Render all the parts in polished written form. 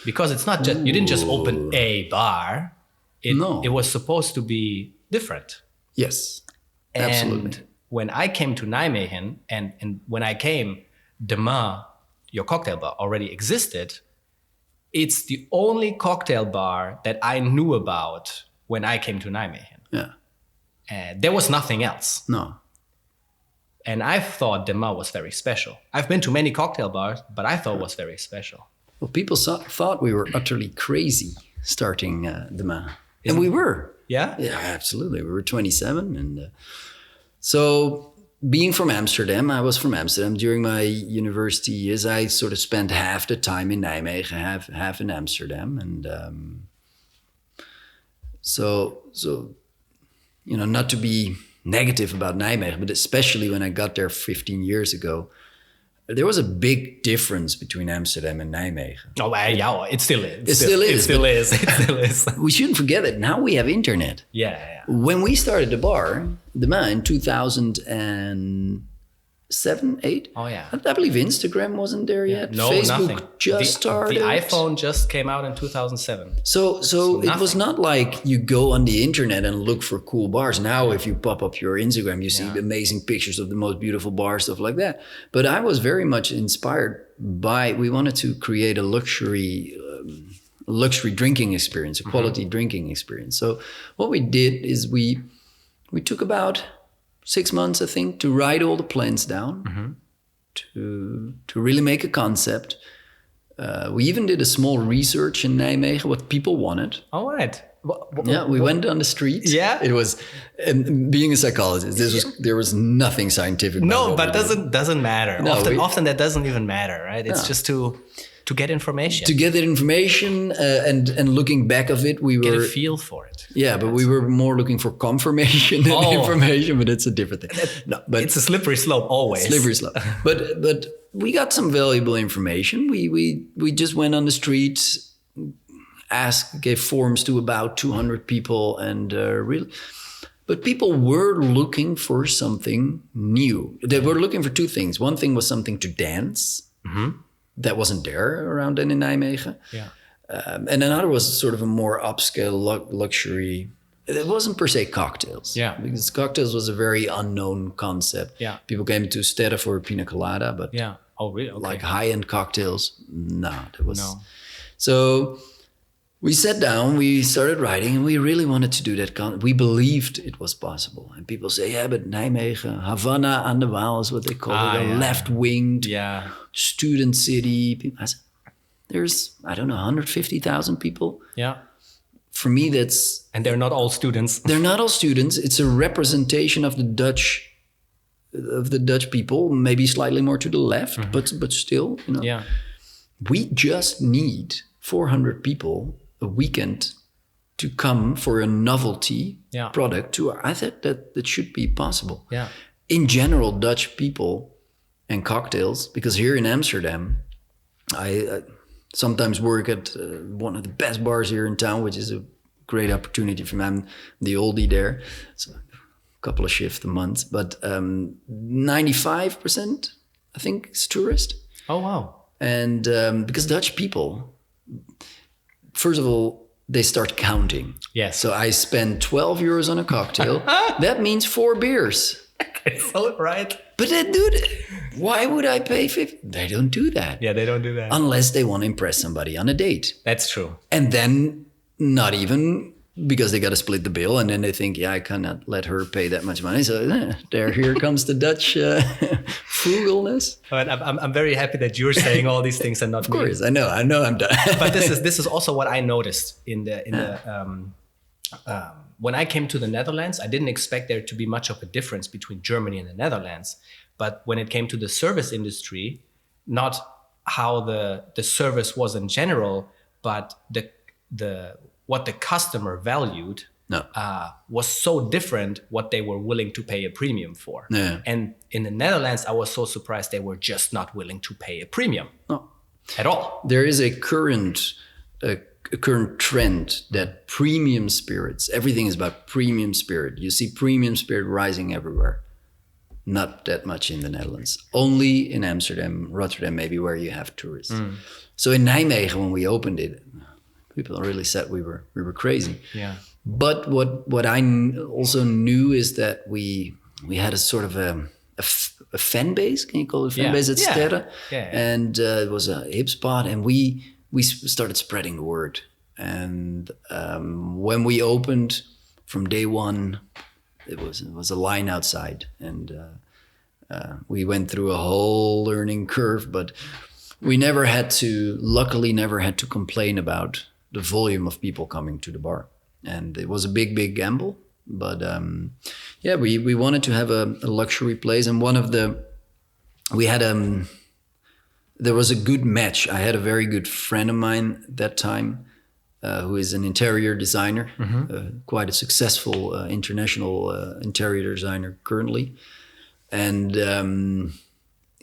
Because it's not just, you didn't just open a bar. No. It was supposed to be different. Yes, absolutely. And when I came to Nijmegen, and when I came, Demain, your cocktail bar, already existed. It's the only cocktail bar that I knew about when I came to Nijmegen. Yeah. And there was nothing else. No. And I thought Demain was very special. I've been to many cocktail bars, but I thought it was very special. Well, people thought we were utterly crazy starting Demain. And we were. Yeah? Yeah, absolutely. We were 27. And so being from Amsterdam, I was from Amsterdam. During my university years, I sort of spent half the time in Nijmegen, half in Amsterdam. And so not to be negative about Nijmegen, but especially when I got there 15 years ago, there was a big difference between Amsterdam and Nijmegen. Oh, yeah, it still is. It still is. It still is. It still is. We shouldn't forget that now we have internet. Yeah. When we started the bar, in 2007, 2008. Oh, yeah. I believe Instagram wasn't there yet. No, Facebook nothing. just started. The iPhone just came out in 2007. So it was not like you go on the internet and look for cool bars. Now, if you pop up your Instagram, you see amazing pictures of the most beautiful bars, stuff like that. But I was very much inspired by, we wanted to create a luxury drinking experience, a quality drinking experience. So what we did is we took about 6 months, I think, to write all the plans down, to really make a concept. We even did a small research in Nijmegen, what people wanted. All right. We went on the street. Yeah. It was, and being a psychologist, there was nothing scientific. No, but doesn't matter. No, often that doesn't even matter, right? It's just to get information. To get that information, and looking back of it, we were... Get a feel for it. Yeah, but we were more looking for confirmation than information, but it's a different thing. No, but it's a slippery slope always. Slippery slope. But we got some valuable information. We just went on the streets, gave forms to about 200 people, and really... But people were looking for something new. They were looking for two things. One thing was something to dance. That wasn't there around then in Nijmegen. Yeah. And another was sort of a more upscale luxury. It wasn't per se cocktails. Yeah. Because cocktails was a very unknown concept. Yeah. People came to Sterre for a pina colada, but yeah. Oh, really? Okay. Like high-end cocktails, that was... No. So we sat down, we started writing, and we really wanted to do that. We believed it was possible. And people say, yeah, but Nijmegen, Havana aan de Waal is what they call it, a left-winged student city. I said, there's, 150,000 people. Yeah. For me, that's... And they're not all students. They're not all students. It's a representation of the Dutch people, maybe slightly more to the left, but still, Yeah. We just need 400 people a weekend to come for a novelty product tour. I thought that should be possible. Yeah. In general, Dutch people and cocktails, because here in Amsterdam, I sometimes work at one of the best bars here in town, which is a great opportunity for me. I'm the oldie there. So a couple of shifts a month, but 95%, I think, is tourist. Oh, wow. And because Dutch people, first of all, they start counting. Yes. So I spend 12 euros on a cocktail. That means 4 beers. So, right. But dude, why would I pay 50? They don't do that. Yeah, they don't do that. Unless they want to impress somebody on a date. That's true. And then not even, because they got to split the bill. And then they think, I cannot let her pay that much money. So here comes the Dutch frugalness. But I'm very happy that you're saying all these things and not me. Of course, I know I'm done. But this is also what I noticed in the when I came to the Netherlands. I didn't expect there to be much of a difference between Germany and the Netherlands. But when it came to the service industry, not how the service was in general, but what the customer valued was so different what they were willing to pay a premium for. Yeah. And in the Netherlands, I was so surprised they were just not willing to pay a premium at all. There is a current trend that premium spirits, everything is about premium spirit. You see premium spirit rising everywhere. not that much in the Netherlands. Only in Amsterdam, Rotterdam, maybe, where you have tourists. So in Nijmegen, when we opened it, people really said we were crazy. Yeah. But what I also knew is that we had a sort of a fan base. Can you call it a fan base at Sterre? Yeah. And it was a hip spot, and we started spreading the word. And when we opened, from day one, it was a line outside, and we went through a whole learning curve. But we luckily never had to complain about the volume of people coming to the bar. And it was a big gamble, but we wanted to have a luxury place. And there was a good match. I had a very good friend of mine that time, who is an interior designer, quite a successful international interior designer currently. And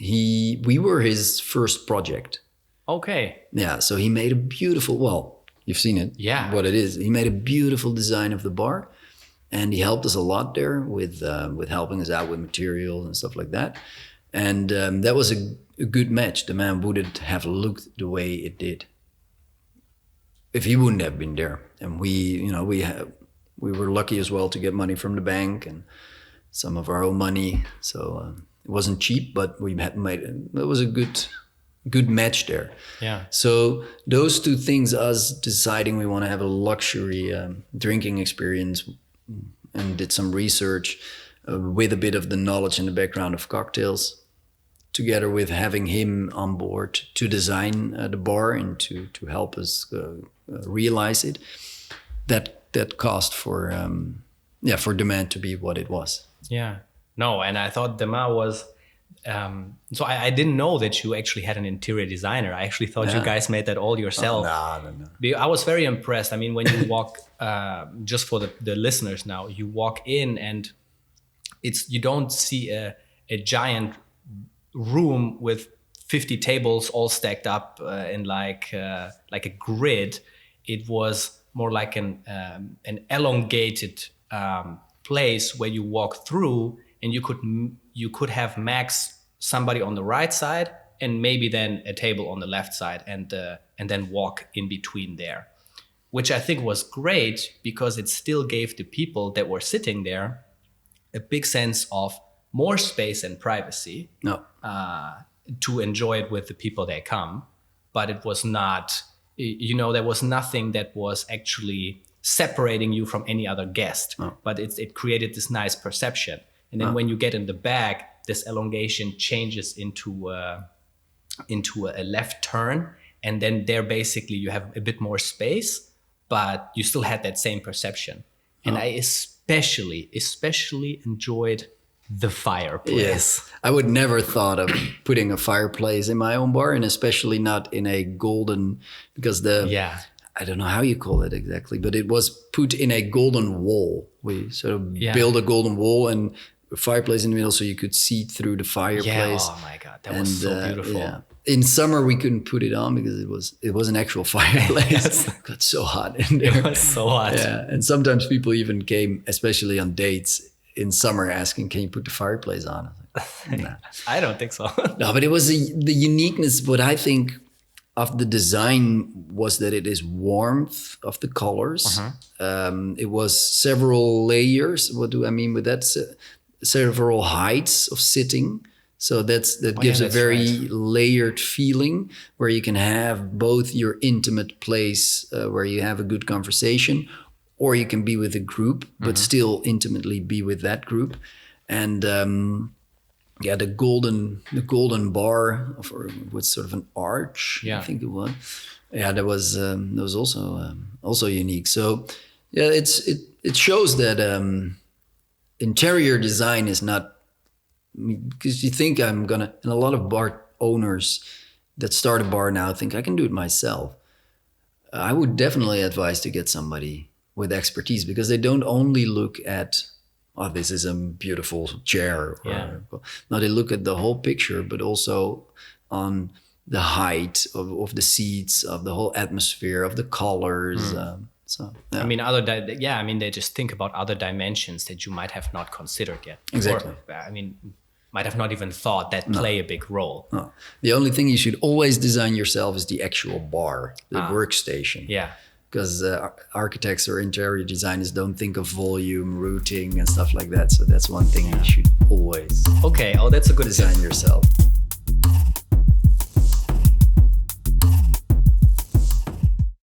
we were his first project. Okay. Yeah, so he made a beautiful, you've seen it. Yeah. What it is. He made a beautiful design of the bar, and he helped us a lot there with helping us out with materials and stuff like that. And that was a good match. The man wouldn't have looked the way it did if he wouldn't have been there. And we were lucky as well to get money from the bank and some of our own money. So it wasn't cheap, but we had it was a good match there. Yeah. So those two things, us deciding we want to have a luxury drinking experience, and did some research with a bit of the knowledge and the background of cocktails, together with having him on board to design the bar and to help us realize it. That caused for demand to be what it was. Yeah. No, and I thought Demain was. So I didn't know that you actually had an interior designer. I actually thought you guys made that all yourself. No. I was very impressed. I mean, when you walk, just for the listeners now, you walk in and you don't see a giant room with 50 tables all stacked up in like a grid. It was more like an elongated place where you walk through, and you could have max somebody on the right side and maybe then a table on the left side, and then walk in between there, which I think was great because it still gave the people that were sitting there a big sense of more space and privacy to enjoy it with the people that come. But it was not, there was nothing that was actually separating you from any other guest, but it created this nice perception. And then when you get in the back, this elongation changes into a left turn. And then there basically you have a bit more space, but you still had that same perception. And I especially enjoyed the fireplace. Yes. I would never thought of putting a fireplace in my own bar, and especially not in a golden, because I don't know how you call it exactly, but it was put in a golden wall. We sort of built a golden wall and a fireplace in the middle so you could see through the fireplace. Yeah, oh my God, that was so beautiful. Yeah. In summer, we couldn't put it on because it was an actual fireplace. It got so hot in there. It was so hot. Yeah, and sometimes people even came, especially on dates in summer, asking, "Can you put the fireplace on?" I was like, nah. I don't think so. No, but it was the uniqueness. What I think of the design was that it is warmth of the colors. It was several layers. What do I mean with that? Several heights of sitting. So that gives a very layered feeling where you can have both your intimate place where you have a good conversation, or you can be with a group, but still intimately be with that group. And the golden bar with sort of an arch, I think it was. Yeah, that was also unique. So yeah, it shows that interior design is not, because you think and a lot of bar owners that start a bar now think I can do it myself. I would definitely advise to get somebody with expertise, because they don't only look at, oh, this is a beautiful chair. No, they look at the whole picture, but also on the height of the seats, of the whole atmosphere, of the colors. I mean, they just think about other dimensions that you might have not considered yet. Exactly. I mean, might have not even thought that play a big role. No. The only thing you should always design yourself is the actual bar, the workstation. Yeah. Because architects or interior designers don't think of volume, routing, and stuff like that. So that's one thing you should always Okay. Oh, that's a good design tip. yourself.